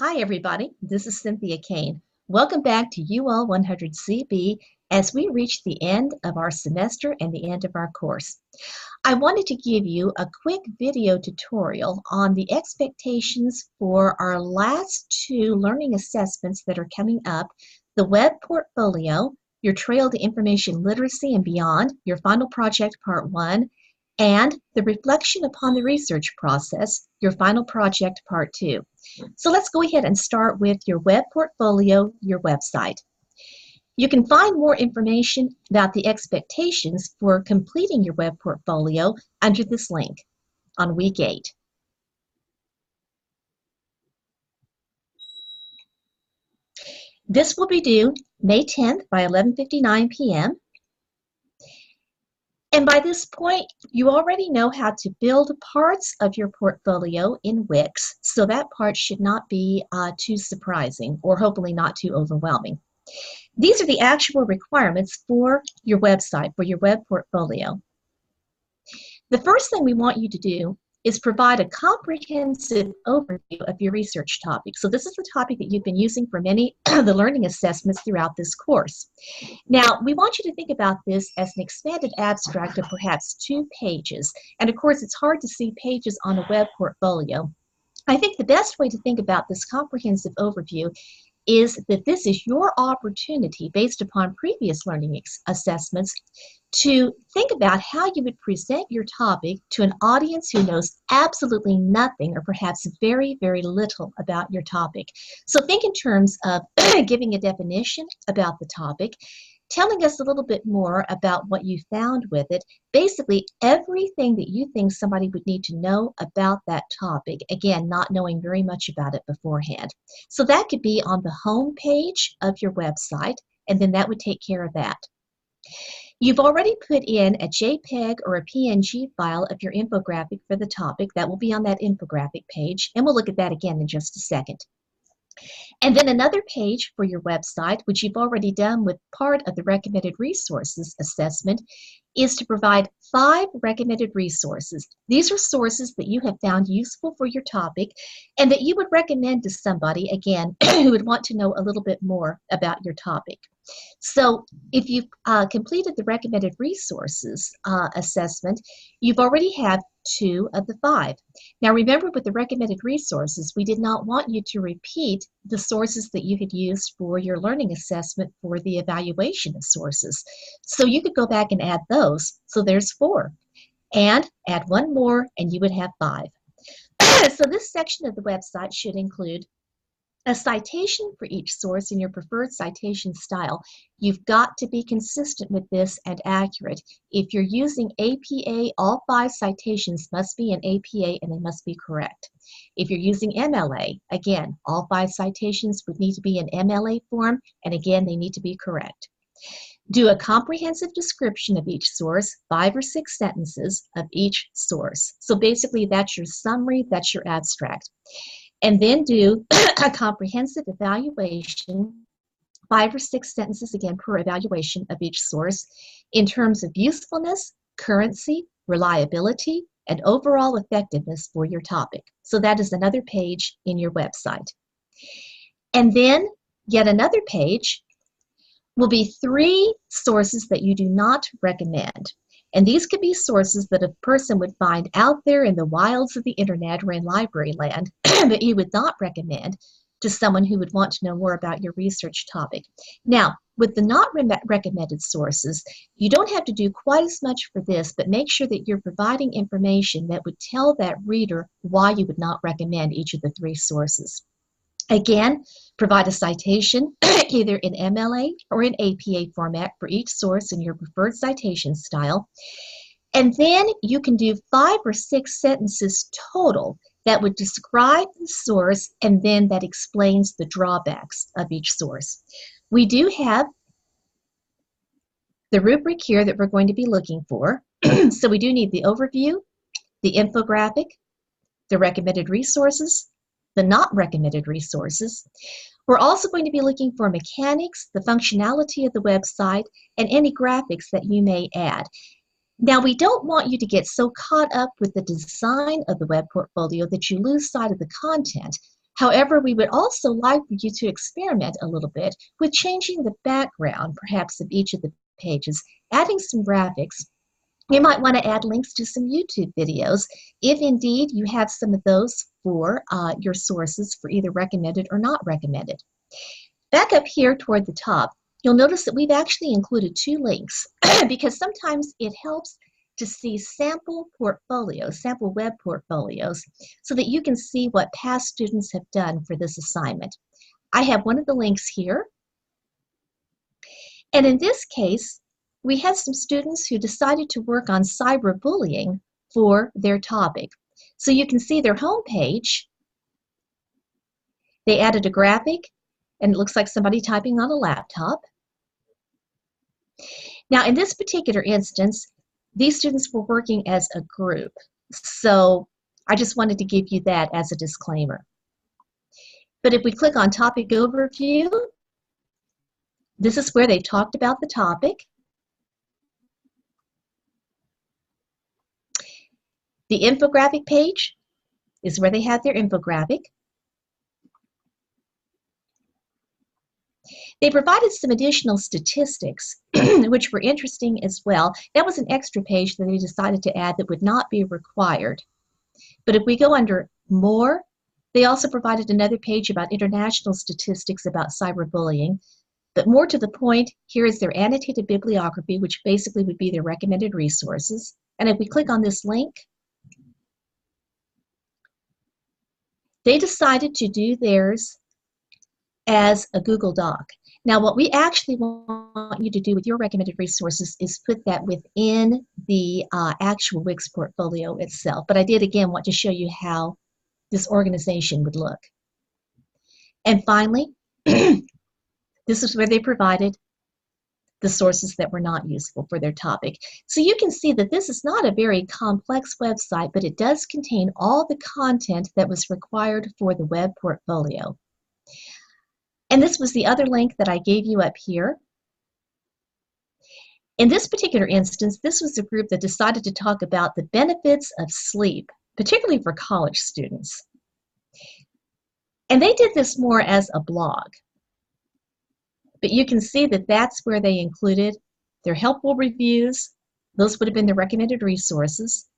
Hi, everybody. This is Cynthia Kane. Welcome back to UL100ZB as we reach the end of our semester and the end of our course. I wanted to give you a quick video tutorial on the expectations for our last two learning assessments that are coming up, the web portfolio, your Trail to Information Literacy and Beyond, your final project part 1, and the reflection upon the research process, your final project part 2. So let's go ahead and start with your web portfolio, your website. You can find more information about the expectations for completing your web portfolio under this link on week 8. This will be due May 10th by 11:59 p.m. And by this point, you already know how to build parts of your portfolio in Wix, so that part should not be too surprising or hopefully not too overwhelming. These are the actual requirements for your website, for your web portfolio. The first thing we want you to do is provide a comprehensive overview of your research topic. So this is the topic that you've been using for many of the learning assessments throughout this course. Now, we want you to think about this as an expanded abstract of perhaps 2 pages. And of course, it's hard to see pages on a web portfolio. I think the best way to think about this comprehensive overview is that this is your opportunity, based upon previous learning assessments, to think about how you would present your topic to an audience who knows absolutely nothing or perhaps very, very little about your topic. So think in terms of giving a definition about the topic, telling us a little bit more about what you found with it, basically everything that you think somebody would need to know about that topic, again, not knowing very much about it beforehand. So that could be on the home page of your website, and then that would take care of that. You've already put in a JPEG or a PNG file of your infographic for the topic. That will be on that infographic page, and we'll look at that again in just a second. And then another page for your website, which you've already done with part of the recommended resources assessment, is to provide 5 recommended resources. These are sources that you have found useful for your topic and that you would recommend to somebody, again, who would want to know a little bit more about your topic. So if you've completed the recommended resources assessment, you've already had 2 of the 5. Now remember, with the recommended resources, we did not want you to repeat the sources that you had used for your learning assessment for the evaluation of sources. So you could go back and add those. So there's 4. And add 1 more and you would have 5. So this section of the website should include a citation for each source in your preferred citation style. You've got to be consistent with this and accurate. If you're using APA, all 5 citations must be in APA and they must be correct. If you're using MLA, again, all 5 citations would need to be in MLA form, and again, they need to be correct. Do a comprehensive description of each source, 5 or 6 sentences of each source. So basically, that's your summary, that's your abstract. And then do a comprehensive evaluation, 5 or 6 sentences again per evaluation of each source in terms of usefulness, currency, reliability, and overall effectiveness for your topic. So that is another page in your website. And then yet another page will be 3 sources that you do not recommend. And these could be sources that a person would find out there in the wilds of the internet or in library land that you would not recommend to someone who would want to know more about your research topic. Now, with the not recommended sources, you don't have to do quite as much for this, but make sure that you're providing information that would tell that reader why you would not recommend each of the 3 sources. Again, provide a citation either in MLA or in APA format for each source in your preferred citation style. And then you can do 5 or 6 sentences total that would describe the source and then that explains the drawbacks of each source. We do have the rubric here that we're going to be looking for. So we do need the overview, the infographic, the recommended resources, the not recommended resources. We're also going to be looking for mechanics, the functionality of the website, and any graphics that you may add. Now, we don't want you to get so caught up with the design of the web portfolio that you lose sight of the content. However, we would also like for you to experiment a little bit with changing the background, perhaps of each of the pages, adding some graphics. You might want to add links to some YouTube videos if indeed you have some of those for your sources for either recommended or not recommended. Back up here toward the top, you'll notice that we've actually included 2 links because sometimes it helps to see sample portfolios, sample web portfolios, so that you can see what past students have done for this assignment. I have one of the links here, and in this case, we had some students who decided to work on cyberbullying for their topic. So you can see their home page. They added a graphic, and it looks like somebody typing on a laptop. Now, in this particular instance, these students were working as a group. So I just wanted to give you that as a disclaimer. But if we click on Topic Overview, this is where they've talked about the topic. The infographic page is where they had their infographic. They provided some additional statistics, which were interesting as well. That was an extra page that they decided to add that would not be required. But if we go under More, they also provided another page about international statistics about cyberbullying. But more to the point, here is their annotated bibliography, which basically would be their recommended resources. And if we click on this link, they decided to do theirs as a Google Doc. Now, what we actually want you to do with your recommended resources is put that within the actual Wix portfolio itself. But I did, again, want to show you how this organization would look. And finally, this is where they provided the sources that were not useful for their topic. So you can see that this is not a very complex website, but it does contain all the content that was required for the web portfolio. And this was the other link that I gave you up here. In this particular instance, this was a group that decided to talk about the benefits of sleep, particularly for college students. And they did this more as a blog. But you can see that that's where they included their helpful reviews. Those would have been the recommended resources,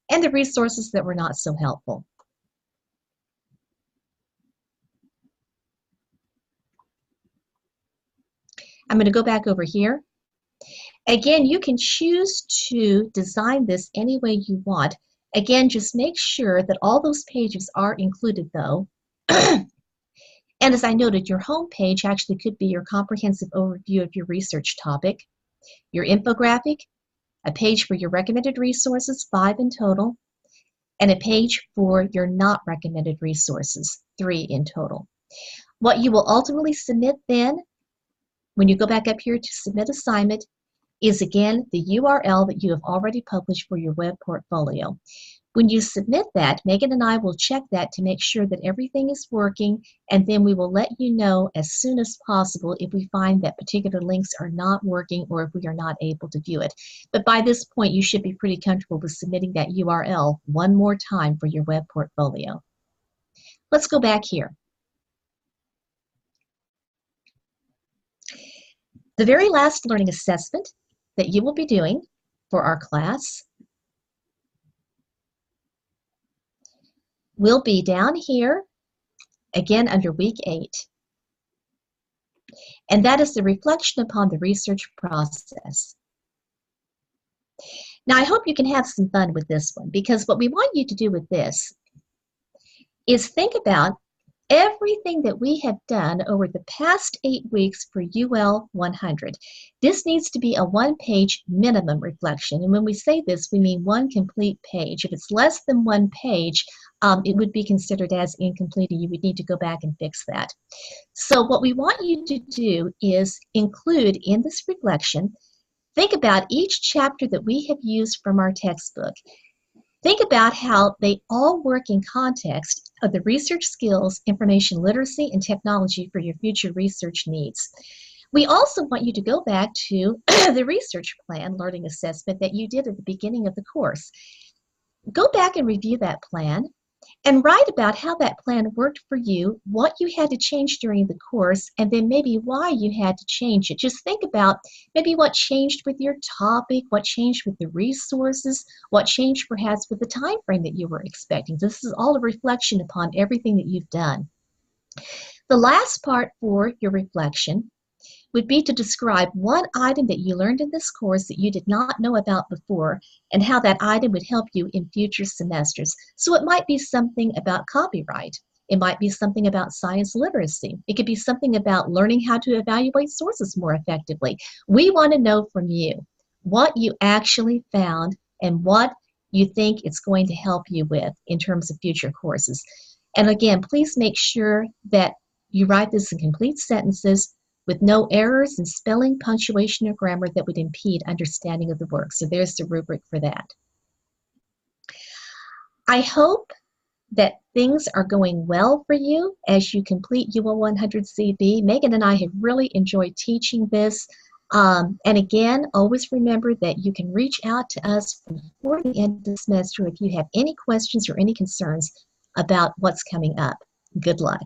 and the resources that were not so helpful. I'm going to go back over here. Again, you can choose to design this any way you want. Again, just make sure that all those pages are included, though. And as I noted, your home page actually could be your comprehensive overview of your research topic, your infographic, a page for your recommended resources, 5 in total, and a page for your not recommended resources, 3 in total. What you will ultimately submit then, when you go back up here to submit assignment, is again the URL that you have already published for your web portfolio. When you submit that, Megan and I will check that to make sure that everything is working, and then we will let you know as soon as possible if we find that particular links are not working or if we are not able to view it. But by this point, you should be pretty comfortable with submitting that URL one more time for your web portfolio. Let's go back here. The very last learning assessment that you will be doing for our class will be down here, again under week 8. And that is the reflection upon the research process. Now, I hope you can have some fun with this one, because what we want you to do with this is think about everything that we have done over the past 8 weeks for UL100. This needs to be a 1-page minimum reflection. And when we say this, we mean 1 complete page. If it's less than 1 page, it would be considered as incomplete, and you would need to go back and fix that. So what we want you to do is include in this reflection, think about each chapter that we have used from our textbook. Think about how they all work in context of the research skills, information literacy, and technology for your future research needs. We also want you to go back to the research plan learning assessment that you did at the beginning of the course. Go back and review that plan. And write about how that plan worked for you, what you had to change during the course, and then maybe why you had to change it. Just think about maybe what changed with your topic, what changed with the resources, what changed perhaps with the time frame that you were expecting. This is all a reflection upon everything that you've done. The last part for your reflection would be to describe one item that you learned in this course that you did not know about before and how that item would help you in future semesters. So it might be something about copyright. It might be something about science literacy. It could be something about learning how to evaluate sources more effectively. We want to know from you what you actually found and what you think it's going to help you with in terms of future courses. And again, please make sure that you write this in complete sentences with no errors in spelling, punctuation, or grammar that would impede understanding of the work. So there's the rubric for that. I hope that things are going well for you as you complete UL100ZB. Megan and I have really enjoyed teaching this. And again, always remember that you can reach out to us before the end of the semester if you have any questions or any concerns about what's coming up. Good luck.